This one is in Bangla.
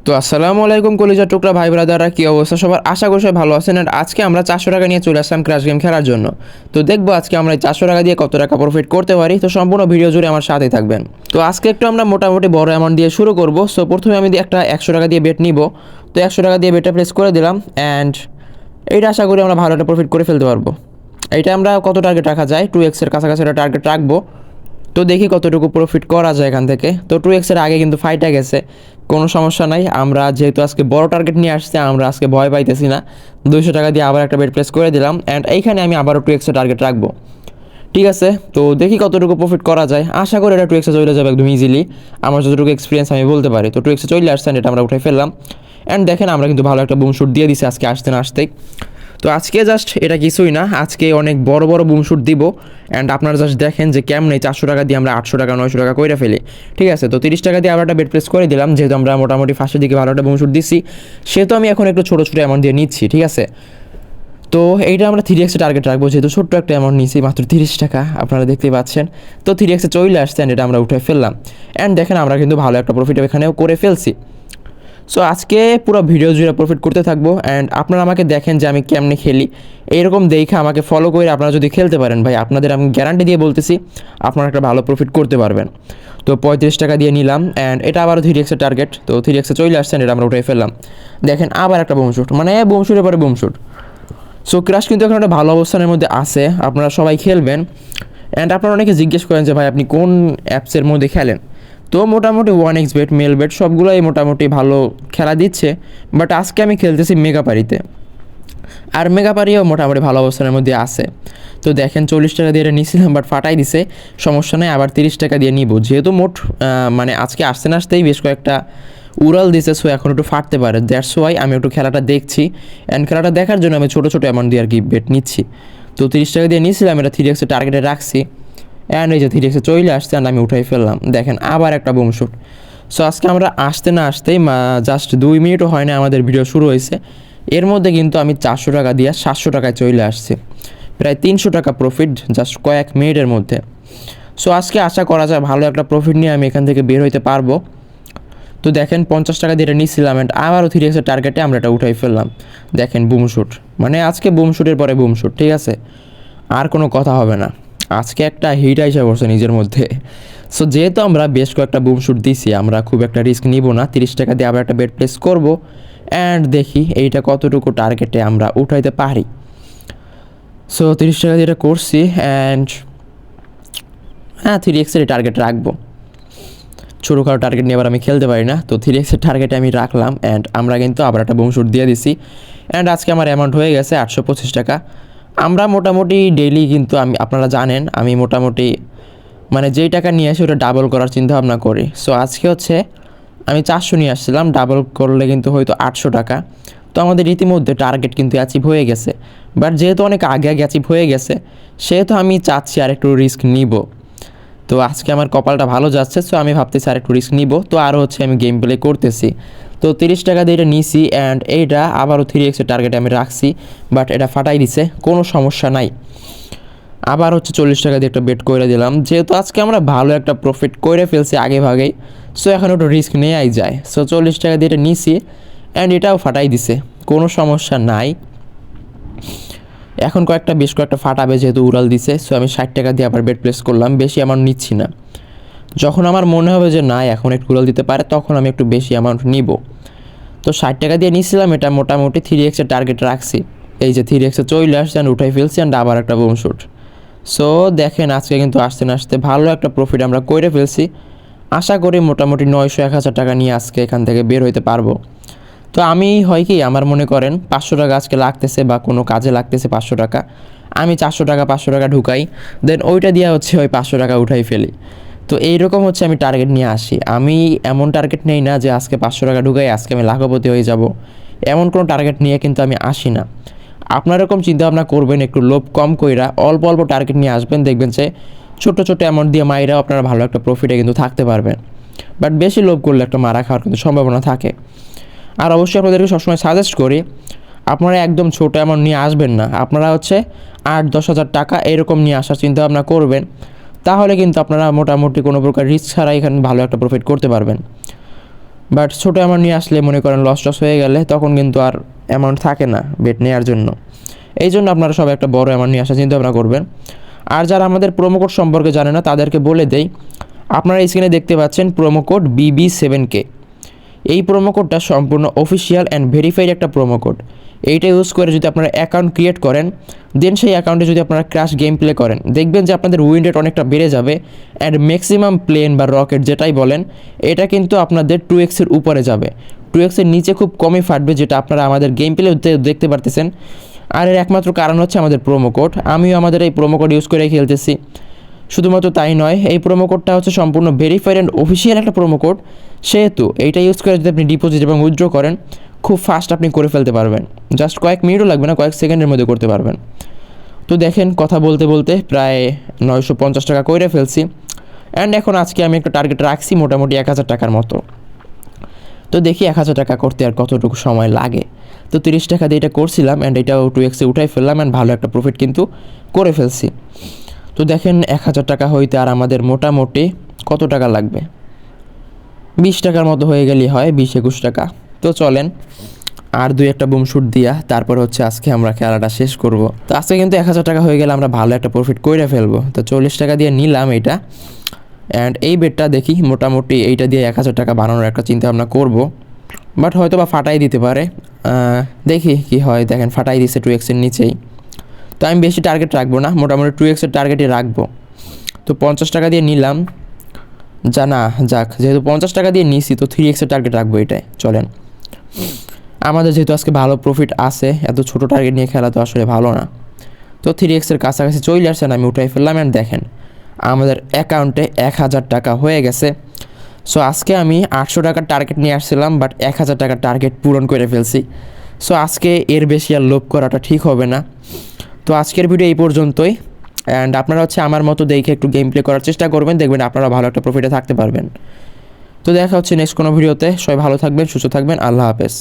তো আসসালামু আলাইকুম কলিজার টুকরা ভাই ব্রাদাররা, কী অবস্থা সবার? আশা করি সবাই ভালো আছেন। আর আজকে আমরা 400 টাকা নিয়ে চলে আসলাম ক্র্যাশ গেম খেলার জন্য। তো দেখবো আজকে আমরা এই 400 টাকা দিয়ে কত টাকা প্রফিট করতে পারি। তো সম্পূর্ণ ভিডিও জুড়ে আমার সাথেই থাকবেন। তো আজকে একটু আমরা মোটামুটি বড় অ্যামাউন্ট দিয়ে শুরু করব। সো প্রথমে আমি একটা 100 টাকা দিয়ে বেট নিব। তো 100 টাকা দিয়ে বেটটা প্লেস করে দিলাম অ্যান্ড এইটা আশা করি আমরা ভালো একটা প্রফিট করে ফেলতে পারবো। এইটা আমরা কত টার্গেট রাখা যায়, 2x-এর কাছাকাছি একটা টার্গেট রাখবো। তো দেখি কতটুকু প্রফিট করা যায় এখান থেকে। তো 2x-এর আগে কিন্তু ফাইটটা গেছে, কোনো সমস্যা নাই। আমরা যেহেতু আজকে বড় টার্গেট নিয়ে আসছি, আমরা আজকে ভয় পাইতেছি না। 200 টাকা দিয়ে আবার একটা বেট প্লেস করে দিলাম অ্যান্ড এইখানে আমি আবারও 2x-এর টার্গেট রাখবো। ঠিক আছে, তো দেখি কতটুকু প্রফিট করা যায়। আশা করি এটা 2x-এ চলে যাবে একদম ইজিলি। আমার যতটুকু এক্সপিরিয়েন্স আমি বলতে পারি। তো 2x-এ চলে আসছেন, এটা আমরা উঠে ফেললাম অ্যান্ড দেখেন আমরা কিন্তু ভালো একটা বুম শুট দিয়ে দিছি আজকে আসতে না আসতেই। তো আজকে জাস্ট এটা কিছুই না, আজকে অনেক বড় বড় বুম শুট দিব অ্যান্ড আপনারা জাস্ট দেখেন যে কেমন 400 টাকা দিয়ে আমরা 800 টাকা 900 টাকা কইরা ফেলি। ঠিক আছে, তো 30 টাকা দিয়ে আবার একটা বেড প্রেস করে দিলাম। যেহেতু আমরা মোটামুটি ফার্স্টের দিকে ভালো একটা বুম শুট দিচ্ছি, সেহেতু আমি এখন একটু ছোটো ছোটো অ্যামাউন্ট দিয়ে নিচ্ছি। ঠিক আছে, তো এইটা আমরা 3x টার্গেট রাখবো, যেহেতু ছোট্ট একটা অ্যামাউন্ট নিয়েছি, মাত্র 30 টাকা আপনারা দেখতেই পাচ্ছেন। তো 3x চলে আসছে অ্যান্ড এটা আমরা উঠে ফেললাম অ্যান্ড দেখেন আমরা কিন্তু ভালো একটা প্রফিট এখানেও করে ফেলছি। সো আজকে পুরো ভিডিও জুড়ে প্রফিট করতে থাকবো অ্যান্ড আপনারা আমাকে দেখেন যে আমি কেমনে খেলি। এইরকম দেখে আমাকে ফলো করে আপনারা যদি খেলতে পারেন ভাই, আপনাদের আমি গ্যারান্টি দিয়ে বলতেছি আপনারা একটা ভালো প্রফিট করতে পারবেন। তো 35 টাকা দিয়ে নিলাম অ্যান্ড এটা আবারও 3x-এর টার্গেট। তো 3x-এ চলে আসছেন, এটা আমরা উঠে ফেললাম। দেখেন আবার একটা বুম শুট, মানে বুম শুটের পরে বুম শুট। সো ক্রাশ কিন্তু এখন একটা ভালো অবস্থানের মধ্যে আছে, আপনারা সবাই খেলবেন। অ্যান্ড আপনারা অনেকে জিজ্ঞেস করেন যে ভাই আপনি কোন অ্যাপসের মধ্যে খেলেন। তো মোটামুটি 1xBet, মেলবেট সবগুলোই মোটামুটি ভালো খেলা দিচ্ছে। বাট আজকে আমি খেলতেছি মেগাপারিতে, আর মেগাপারিও মোটামুটি ভালো অবস্থানের মধ্যে আছে। তো দেখেন 40 টাকা দিয়ে এটা নিয়েছিলাম, বাট ফাটাই দিছে। সমস্যা নেই, আবার 30 টাকা দিয়ে নিব। যেহেতু মোট মানে আজকে আসতে না আসতেই বেশ কয়েকটা উড়াল দিছে, সো এখন একটু ফাটতে পারে। দ্যাটস ওয়াই আমি একটু খেলাটা দেখছি অ্যান্ড খেলাটা দেখার জন্য আমি ছোটো ছোটো অ্যামাউন্ট দিয়ে আর কি বেট নিচ্ছি। তো 30 টাকা দিয়ে নিয়েছিলাম, এটা 3x-এর টার্গেটে রাখছি অ্যান্ড এই যে 3x-এ চলে আসছে অ্যান্ড আমি উঠাই ফেললাম। দেখেন আবার একটা বুম শুট। সো আজকে আমরা আসতে না আসতেই জাস্ট 2 মিনিটও হয় না আমাদের ভিডিও শুরু হয়েছে, এর মধ্যে কিন্তু আমি 400 টাকা দিয়ে 700 টাকায় চলে আসছি। প্রায় 300 টাকা প্রফিট জাস্ট কয়েক মিনিটের মধ্যে। সো আজকে আশা করা যায় ভালো একটা প্রফিট নিয়ে আমি এখান থেকে বের হইতে পারবো। তো দেখেন 50 টাকা দিয়ে এটা নিচ্ছিলাম অ্যান্ড আবারও 3x-এর টার্গেটে আমরা এটা উঠাই ফেললাম। দেখেন বুম শুট, মানে আজকে বুম শুটের পরে বুম শুট। ঠিক আছে, আর কোনো কথা হবে না, আজকে একটা হিট আইসা পড়ছে নিজের মধ্যে। সো যেহেতু আমরা বেশ কয়েকটা বুম শুট দিছি, আমরা খুব একটা রিস্ক নিব না। 30 টাকা দিয়ে আবার একটা বেড প্লেস করব অ্যান্ড দেখি এইটা কতটুকু টার্গেটে আমরা উঠাইতে পারি। সো 30 টাকা দিয়ে এটা করছি অ্যান্ড হ্যাঁ 3x-এর টার্গেট রাখবো। ছোটোখাটো টার্গেট নিয়ে আবার আমি খেলতে পারি না, তো 3x-এর টার্গেটে আমি রাখলাম অ্যান্ড আমরা কিন্তু আবার একটা বুম শুট দিয়ে দিছি অ্যান্ড আজকে আমার অ্যামাউন্ট হয়ে গেছে 825 টাকা। আমরা মোটামুটি ডেইলি কিন্তু আপনারা জানেন আমি মোটামুটি মানে যেই টাকা নিয়ে আসি ওটা ডাবল করার চিন্তাভাবনা করি। সো আজকে হচ্ছে আমি 400 নিয়ে আসছিলাম, ডাবল করলে কিন্তু হয়তো 800 টাকা। তো আমাদের ইতিমধ্যে টার্গেট কিন্তু অ্যাচিভ হয়ে গেছে। বাট যেহেতু অনেক আগে আগে অ্যাচিভ হয়ে গেছে, সেহেতু আমি চাচ্ছি আর একটু রিস্ক নিব। তো আজকে আমার কপালটা ভালো যাচ্ছে, সো আমি ভাবতেছি আর একটু রিস্ক নিব। তো আরও হচ্ছে আমি গেম প্লে করতেছি। তো 30 টাকা দিয়ে এটা নিছি অ্যান্ড এইটা আবারও 3x-এর টার্গেটে আমি রাখছি, বাট এটা ফাটাই দিছে, কোনো সমস্যা নাই। আবার হচ্ছে 40 টাকা দিয়ে একটা বেট করে দিলাম। যেহেতু আজকে আমরা ভালো একটা প্রফিট করে ফেলছি আগে ভাগেই, সো এখন একটু রিস্ক নেওয়াই যায়। সো 40 টাকা দিয়ে এটা নিছি অ্যান্ড এটাও ফাটাই দিছে, কোনো সমস্যা নাই। এখন বেশ কয়েকটা ফাটাবে যেহেতু উড়াল দিছে। সো আমি 60 টাকা দিয়ে আবার বেট প্লেস করলাম, বেশি অ্যামাউন্ট নিচ্ছি না। যখন আমার মনে হবে যে না এখন একটু উড়াল দিতে পারে, তখন আমি একটু বেশি অ্যামাউন্ট নিব। তো 60 টাকা দিয়ে নিয়েছিলাম, এটা মোটামুটি 3x-এর টার্গেট রাখছি। এই যে 3x-এ চলে আসছে অ্যান্ড উঠাই ফেলছি অ্যান্ড আবার একটা বুম শুট। সো দেখেন আজকে কিন্তু আসতে না আসতে ভালো একটা প্রফিট আমরা করে ফেলছি। আশা করি মোটামুটি 900-1000 টাকা নিয়ে আজকে এখান থেকে বের হইতে পারবো। তো আমি হয় কি আমার মনে করেন 500 টাকা আজকে লাগতেছে বা কোনো কাজে লাগতেছে 500 টাকা, আমি 400 টাকা 500 টাকা ঢুকাই, দেন ওইটা দিয়ে হচ্ছে ওই 500 টাকা উঠাই ফেলি। তো এইরকম হচ্ছে আমি টার্গেট নিয়ে আসি। আমি এমন টার্গেট নেই না যে আজকে 500 টাকা ঢুকাই আজকে আমি লাখপতি হয়ে যাব, এমন কোনো টার্গেট নিয়ে কিন্তু আমি আসি না। আপনার এরকম চিন্তাভাবনা করবেন, একটু লোভ কম কইরা অল্প অল্প টার্গেট নিয়ে আসবেন, দেখবেন যে ছোটো ছোটো অ্যামাউন্ট দিয়ে মাইরাও আপনারা ভালো একটা প্রফিটে কিন্তু থাকতে পারবেন। বাট বেশি লোভ করলে একটা মারা খাওয়ার কিন্তু সম্ভাবনা থাকে। আর অবশ্যই আপনাদেরকে সবসময় সাজেস্ট করি আপনারা একদম ছোটো অ্যামাউন্ট নিয়ে আসবেন না, আপনারা হচ্ছে 8-10 হাজার টাকা এরকম নিয়ে আসার চিন্তাভাবনা করবেন। তাহলে কিন্তু আপনারা মোটামুটি কোনো প্রকার রিস্ক ছাড়া এখানে ভালো একটা প্রফিট করতে পারবেন। বাট ছোটো অ্যামাউন্ট নিয়ে আসলে মনে করেন লস টস হয়ে গেলে তখন কিন্তু আর অ্যামাউন্ট থাকে না বেট নেওয়ার জন্য। এই জন্য আপনারা সবাই একটা বড় অ্যামাউন্ট নিয়ে আসার চিন্তা ভাবনা করবেন। আর যারা আমাদের প্রোমো কোড সম্পর্কে জানে না তাদেরকে বলে দেই, আপনারা স্ক্রিনে দেখতে পাচ্ছেন প্রোমো কোড BB7K। এই প্রোমো কোডটা সম্পূর্ণ অফিসিয়াল অ্যান্ড ভেরিফাইড একটা প্রোমো কোড। এইটা ইউজ করে যদি আপনারা অ্যাকাউন্ট ক্রিয়েট করেন, দেন সেই অ্যাকাউন্টে যদি আপনারা ক্র্যাশ গেম প্লে করেন, দেখবেন যে আপনাদের উইন রেট অনেকটা বেড়ে যাবে অ্যান্ড ম্যাক্সিমাম প্লেন বা রকেট যেটাই বলেন এটা কিন্তু আপনাদের 2x-এর উপরে যাবে। 2x-এর নিচে খুব কমই ফাটবে, যেটা আপনারা আমাদের গেম প্লে দেখতে পারতেছেন। আর এর একমাত্র কারণ হচ্ছে আমাদের প্রোমো কোড। আমিও আমাদের এই প্রোমো কোড ইউজ করে খেলতেছি। শুধুমাত্র তাই নয়, এই প্রোমো কোডটা হচ্ছে সম্পূর্ণ ভেরিফাইড অ্যান্ড অফিসিয়াল একটা প্রোমো কোড, সেহেতু এইটা ইউজ করে যদি আপনি ডিপোজিট এবং উইথড্র করেন খুব ফাস্ট আপনি করে ফেলতে পারবেন। জাস্ট কয়েক মিনিটও লাগবে না, কয়েক সেকেন্ডের মধ্যে করতে পারবেন। তো দেখেন কথা বলতে বলতে প্রায় 950 টাকা করে ফেলছি। অ্যান্ড এখন আজকে আমি একটা টার্গেট রাখছি মোটামুটি 1000 টাকার মতো। তো দেখি 1000 টাকা করতে আর কতটুকু সময় লাগে। তো 30 টাকা দিয়ে এটা করছিলাম অ্যান্ড এটাও 2x-এ উঠাই ফেললাম অ্যান্ড ভালো একটা প্রফিট কিন্তু করে ফেলছি। তো দেখেন 1000 টাকা হইতে আর আমাদের মোটামুটি কত টাকা লাগবে, 20 টাকার মতো হয়ে গেলেই হয়, 20-21 টাকা। তো চলেন আর 2-1টা বুম শুট দিয়া তারপর হচ্ছে আজকে আমরা খেলাটা শেষ করব। তো আজকে কিন্তু 1000 টাকা হয়ে গেলে আমরা ভালো একটা প্রফিট করে ফেলবো। তো 40 টাকা দিয়ে নিলাম এইটা অ্যান্ড এই বেটটা দেখি মোটামুটি এইটা দিয়ে 1000 টাকা বানানোর একটা চিন্তা ভাবনা করবো। বাট হয়তো বা ফাটাই দিতে পারে, দেখি কি হয়। দেখেন ফাটাই দিচ্ছে 2x-এর নিচেই। তো আমি বেশি টার্গেট রাখবো না, মোটামুটি 2x-এর টার্গেটই রাখবো। তো 50 টাকা দিয়ে নিলাম, যাক যেহেতু 50 টাকা দিয়ে নিছি তো 3x-এর টার্গেট রাখবো এটাই। চলেন, আমাদের যেহেতু আজকে ভালো প্রফিট আছে, এত ছোটো টার্গেট নিয়ে খেলা তো আসলে ভালো না। তো 3x-এর কাছাকাছি চলে আসছেন, আমি উঠাই ফেললাম অ্যান্ড দেখেন আমাদের অ্যাকাউন্টে 1000 টাকা হয়ে গেছে। সো আজকে আমি 800 টাকার টার্গেট নিয়ে আসছিলাম, বাট 1000 টাকার টার্গেট পূরণ করে ফেলছি। সো আজকে এর বেশি আর লোভ করাটা ঠিক হবে না। তো আজকের ভিডিও এই পর্যন্তই অ্যান্ড আপনারা হচ্ছে আমার মতো দেখে একটু গেম প্লে করার চেষ্টা করবেন, দেখবেন আপনারা ভালো একটা প্রফিটে থাকতে পারবেন। তো দেখা হচ্ছে নেক্সট কোনো ভিডিওতে। সবাই ভালো থাকবেন, সুস্থ থাকবেন, আল্লাহ হাফেজ।